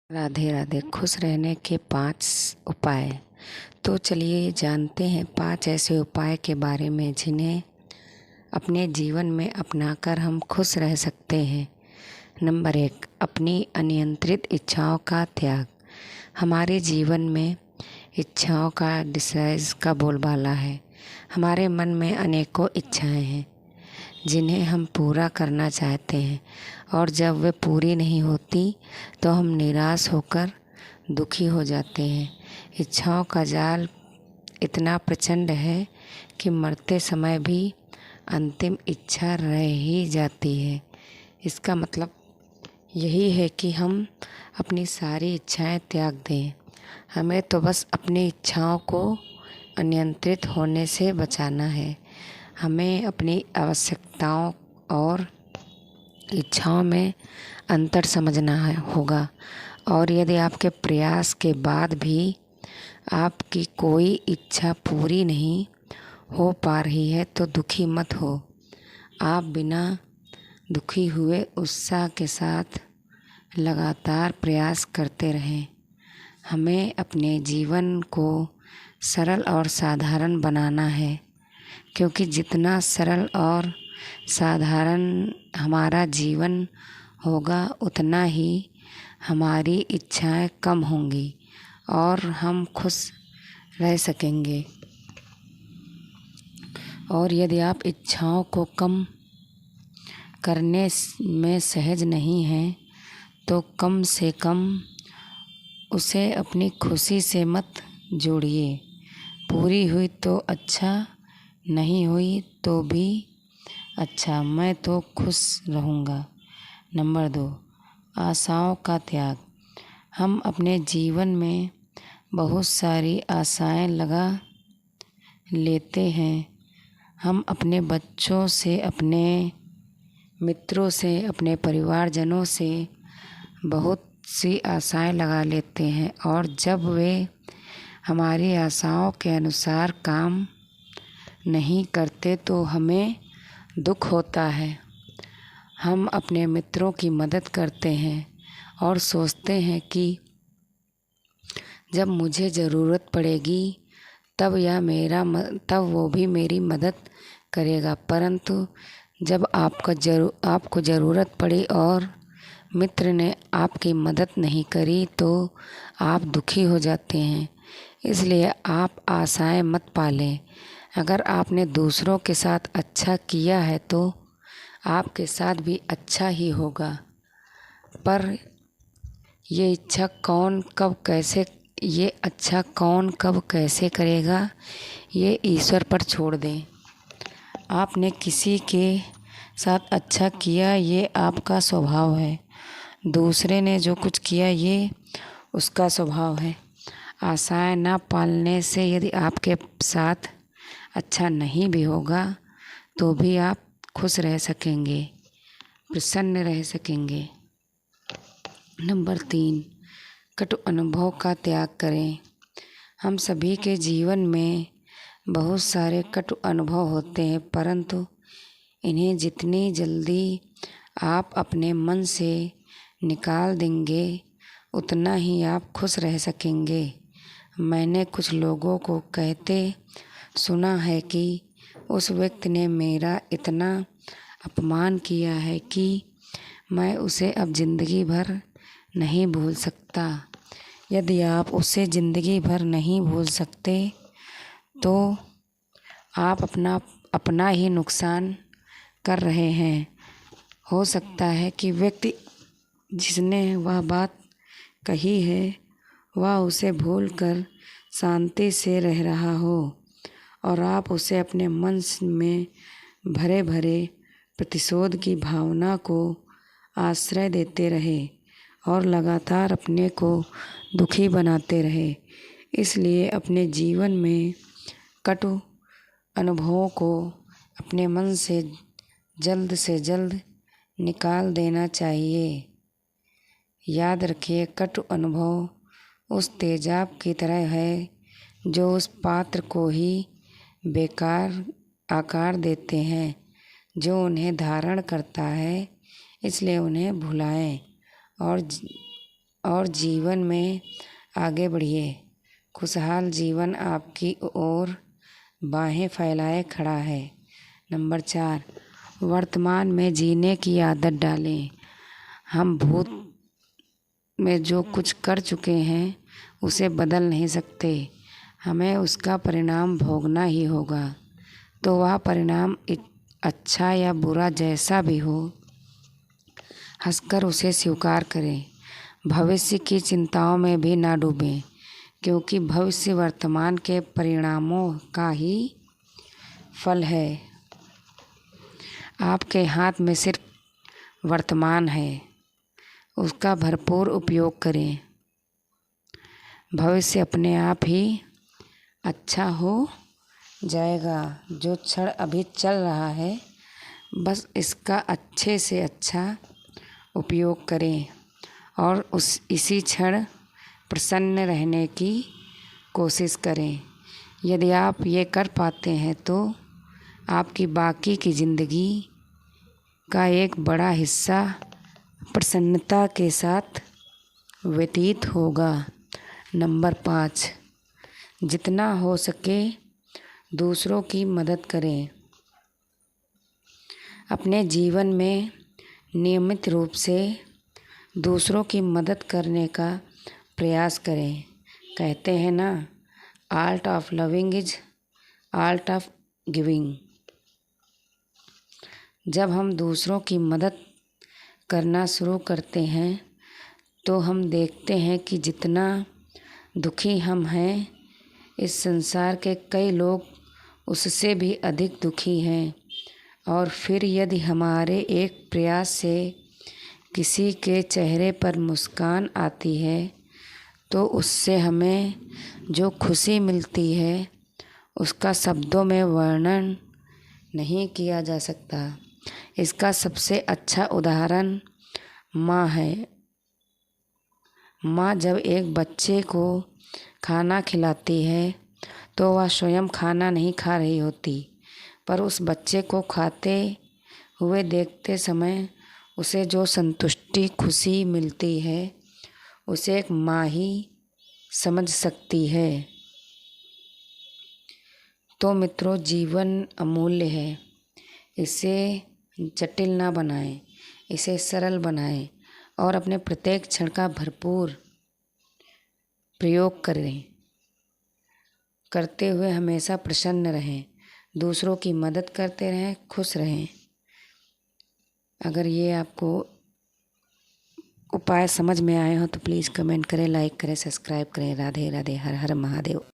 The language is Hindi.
राधे राधे। खुश रहने के 5 उपाय। तो चलिए जानते हैं 5 ऐसे उपाय के बारे में जिन्हें अपने जीवन में अपनाकर हम खुश रह सकते हैं। नंबर 1, अपनी अनियंत्रित इच्छाओं का त्याग। हमारे जीवन में इच्छाओं का डिसाइज का बोलबाला है। हमारे मन में अनेकों इच्छाएं हैं जिन्हें हम पूरा करना चाहते हैं, और जब वे पूरी नहीं होती तो हम निराश होकर दुखी हो जाते हैं। इच्छाओं का जाल इतना प्रचंड है कि मरते समय भी अंतिम इच्छा रह ही जाती है। इसका मतलब यही है कि हम अपनी सारी इच्छाएं त्याग दें। हमें तो बस अपनी इच्छाओं को अनियंत्रित होने से बचाना है। हमें अपनी आवश्यकताओं और इच्छाओं में अंतर समझना होगा, और यदि आपके प्रयास के बाद भी आपकी कोई इच्छा पूरी नहीं हो पा रही है तो दुखी मत हो। आप बिना दुखी हुए उत्साह के साथ लगातार प्रयास करते रहें। हमें अपने जीवन को सरल और साधारण बनाना है, क्योंकि जितना सरल और साधारण हमारा जीवन होगा उतना ही हमारी इच्छाएं कम होंगी और हम खुश रह सकेंगे। और यदि आप इच्छाओं को कम करने में सहज नहीं हैं तो कम से कम उसे अपनी खुशी से मत जोड़िए। पूरी हुई तो अच्छा, नहीं हुई तो भी अच्छा, मैं तो खुश रहूँगा। नंबर 2, आशाओं का त्याग। हम अपने जीवन में बहुत सारी आशाएं लगा लेते हैं। हम अपने बच्चों से, अपने मित्रों से, अपने परिवारजनों से बहुत सी आशाएं लगा लेते हैं, और जब वे हमारी आशाओं के अनुसार काम नहीं करते तो हमें दुख होता है। हम अपने मित्रों की मदद करते हैं और सोचते हैं कि जब मुझे ज़रूरत पड़ेगी तब वो भी मेरी मदद करेगा, परंतु जब आपको ज़रूरत पड़ी और मित्र ने आपकी मदद नहीं करी तो आप दुखी हो जाते हैं। इसलिए आप आशाएं मत पालें। अगर आपने दूसरों के साथ अच्छा किया है तो आपके साथ भी अच्छा ही होगा, पर ये अच्छा कौन कब कैसे करेगा, ये ईश्वर पर छोड़ दें। आपने किसी के साथ अच्छा किया, ये आपका स्वभाव है। दूसरे ने जो कुछ किया, ये उसका स्वभाव है। आशाएं ना पालने से यदि आपके साथ अच्छा नहीं भी होगा तो भी आप खुश रह सकेंगे, प्रसन्न रह सकेंगे। नंबर 3, कटु अनुभव का त्याग करें। हम सभी के जीवन में बहुत सारे कटु अनुभव होते हैं, परंतु इन्हें जितनी जल्दी आप अपने मन से निकाल देंगे उतना ही आप खुश रह सकेंगे। मैंने कुछ लोगों को कहते सुना है कि उस व्यक्ति ने मेरा इतना अपमान किया है कि मैं उसे अब ज़िंदगी भर नहीं भूल सकता। यदि आप उसे ज़िंदगी भर नहीं भूल सकते तो आप अपना ही नुकसान कर रहे हैं। हो सकता है कि व्यक्ति जिसने वह बात कही है वह उसे भूलकर शांति से रह रहा हो, और आप उसे अपने मन में भरे भरे प्रतिशोध की भावना को आश्रय देते रहे और लगातार अपने को दुखी बनाते रहे। इसलिए अपने जीवन में कटु अनुभवों को अपने मन से जल्द निकाल देना चाहिए। याद रखिए, कटु अनुभव उस तेजाब की तरह है जो उस पात्र को ही बेकार आकार देते हैं जो उन्हें धारण करता है। इसलिए उन्हें भुलाएं और जीवन में आगे बढ़िए। खुशहाल जीवन आपकी ओर बाहें फैलाए खड़ा है। नंबर 4, वर्तमान में जीने की आदत डालें। हम भूत में जो कुछ कर चुके हैं उसे बदल नहीं सकते, हमें उसका परिणाम भोगना ही होगा। तो वह परिणाम अच्छा या बुरा जैसा भी हो, हंसकर उसे स्वीकार करें। भविष्य की चिंताओं में भी ना डूबें, क्योंकि भविष्य वर्तमान के परिणामों का ही फल है। आपके हाथ में सिर्फ वर्तमान है, उसका भरपूर उपयोग करें। भविष्य अपने आप ही अच्छा हो जाएगा। जो क्षण अभी चल रहा है, बस इसका अच्छे से अच्छा उपयोग करें और इसी क्षण प्रसन्न रहने की कोशिश करें। यदि आप ये कर पाते हैं तो आपकी बाकी की ज़िंदगी का एक बड़ा हिस्सा प्रसन्नता के साथ व्यतीत होगा। नंबर 5, जितना हो सके दूसरों की मदद करें। अपने जीवन में नियमित रूप से दूसरों की मदद करने का प्रयास करें। कहते हैं ना, art of loving is art of giving. जब हम दूसरों की मदद करना शुरू करते हैं तो हम देखते हैं कि जितना दुखी हम हैं, इस संसार के कई लोग उससे भी अधिक दुखी हैं। और फिर यदि हमारे एक प्रयास से किसी के चेहरे पर मुस्कान आती है तो उससे हमें जो खुशी मिलती है उसका शब्दों में वर्णन नहीं किया जा सकता। इसका सबसे अच्छा उदाहरण माँ है। माँ जब एक बच्चे को खाना खिलाती है तो वह स्वयं खाना नहीं खा रही होती, पर उस बच्चे को खाते हुए देखते समय उसे जो संतुष्टि, खुशी मिलती है, उसे एक माँ ही समझ सकती है। तो मित्रों, जीवन अमूल्य है, इसे जटिल ना बनाएं, इसे सरल बनाएं और अपने प्रत्येक क्षण का भरपूर प्रयोग करें। करते हुए हमेशा प्रसन्न रहें, दूसरों की मदद करते रहें, खुश रहें। अगर ये आपको उपाय समझ में आए हो तो प्लीज़ कमेंट करें, लाइक करें, सब्सक्राइब करें। राधे राधे, हर हर महादेव।